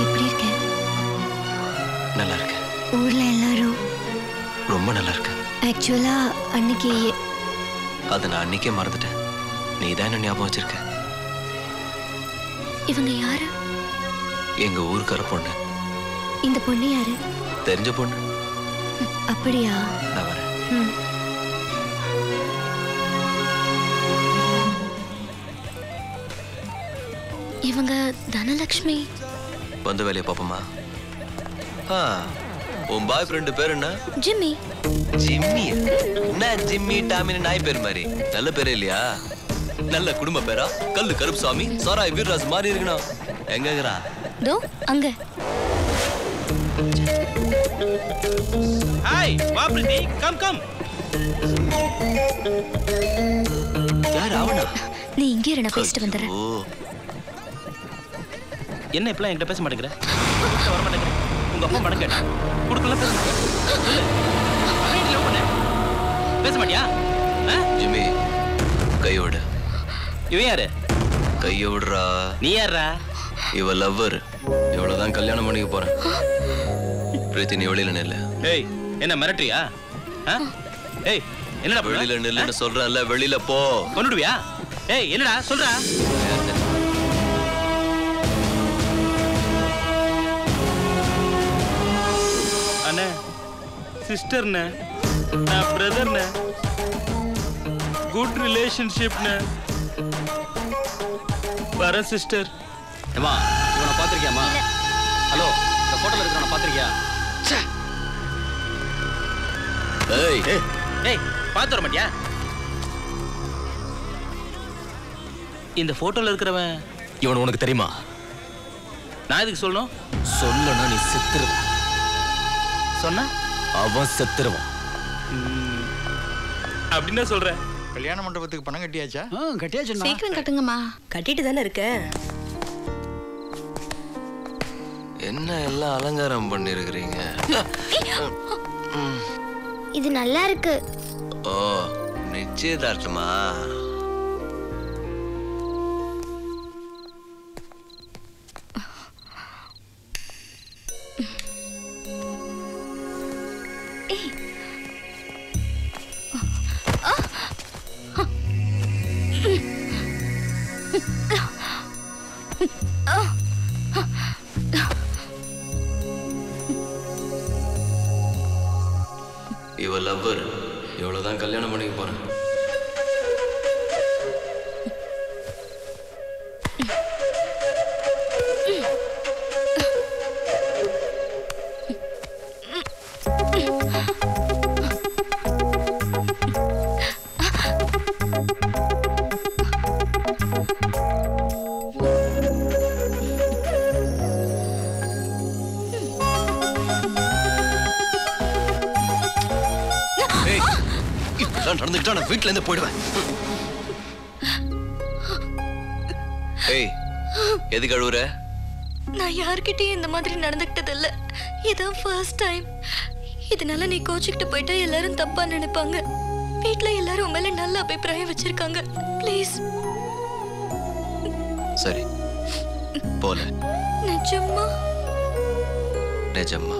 எப்படி இருக்க? நல்லா இருக்க. ஊர்ல எல்லாரும் ரொம்ப நல்லா இருக்க. ஆக்சுவலா அன்னைக்கு அதை நான் அன்னைக்கே மறந்துட்டேன். நீ தான் என்ன ஞாபகம் வச்சிருக்க. இவங்க யாரு? எங்க ஊருக்கார பொண்ணு. இந்த பொண்ணு யாரு? தெரிஞ்ச பொண்ணு. அப்படியா? நான் வரேன். இவங்க தனலட்சுமி. வந்த வேலையை பாப்போமா? உன் பாய் ஃப்ரெண்டு பேர் என்ன? ஜிம்மி. ஜிம்மி? என்ன ஜிம்மி டாமின்னு நாய் பேர் மாதிரி? நல்ல பேரே இல்லையா? நல்ல குடும்ப பேரா? கல்லு கருப்புசாமி சாராய் வீர்ராஜ் மாதிரி இருக்கணும். எங்க இருக்கிறா? தோ அங்க. ஹாய் வா பிரீத்தி, கம் கம். யார் அவனா? நீ இங்கே இரு, நான் பேசிட்டு வந்துடுறேன். என்ன இப்பலாம் என்கிட்ட பேச மாட்டேங்கிற? வர மாட்டேங்கிற? உங்க அப்பா பணம் கேட்டா கொடுக்கல, பேச பேச மாட்டியா? ஜிம்மி கையோட. இவன் யாரு? கைய விடுறா. நீ யாரா? இவ லவ்வர். இவ்வளவுதான் கல்யாணம் பண்ணிக்க போறேன். பிரீத்தி நீ வெளியில நில்ல. ஏய் என்ன மிரட்டுறியா? ஏய் என்னடா வெளியில நில்லுன்னு சொல்றேன்ல, வெளியில போ. கொன்னுடுவியா? ஏய் என்னடா சொல்றா? அண்ணே, சிஸ்டர்ண்ணே, நான் பிரதர்ண்ணே, குட் ரிலேஷன்ஷிப்ண்ணே. வர சிஸ்டர். ஏமா இவனை பார்த்திருக்கியாமா? ஹலோ, இந்த போட்டோல இருக்கிறவனை பார்த்திருக்கியா? ஏய் ஏய் பார்த்து வர மாட்டியா? இந்த போட்டோல இருக்கிறவன் இவன் உனக்கு தெரியுமா? நான் எதுக்கு சொல்லணும்? சொல்லனா நீ செத்துருவ. சொன்னா அவன் செத்துருவான். அப்படின்னா சொல்ற. கல்யாண மண்டபத்துக்கு பணம் கட்டியாச்சா? கட்டியாச்சு. சீக்கிரம் கட்டுங்கம்மா. கட்டிட்டு தானே இருக்க. என்ன எல்லாம் அலங்காரம் பண்ணிருக்கிறீங்க? இது நல்லா இருக்கு. ஓ நிச்சயதார்த்தமா? இவ லவ்வர். இவ்வளவுதான் கல்யாணம் பண்ணிக்க போறேன். நடந்துக்கிட்டா நான் வீட்டுல இருந்து போயிடுவேன். ஏய் எதுக்கு அழுவுற? நான் யார்கிட்டயும் இந்த மாதிரி நடந்துக்கிட்டது இல்ல. இதான் ஃபர்ஸ்ட் டைம். இதனால நீ கோச்சிக்கிட்டு போயிட்டா எல்லாரும் தப்பா நினைப்பாங்க. வீட்ல எல்லாரும் மேல நல்ல அபிப்பிராயம் வச்சிருக்காங்க. ப்ளீஸ். சரி போல. நிஜமா? நிஜமா.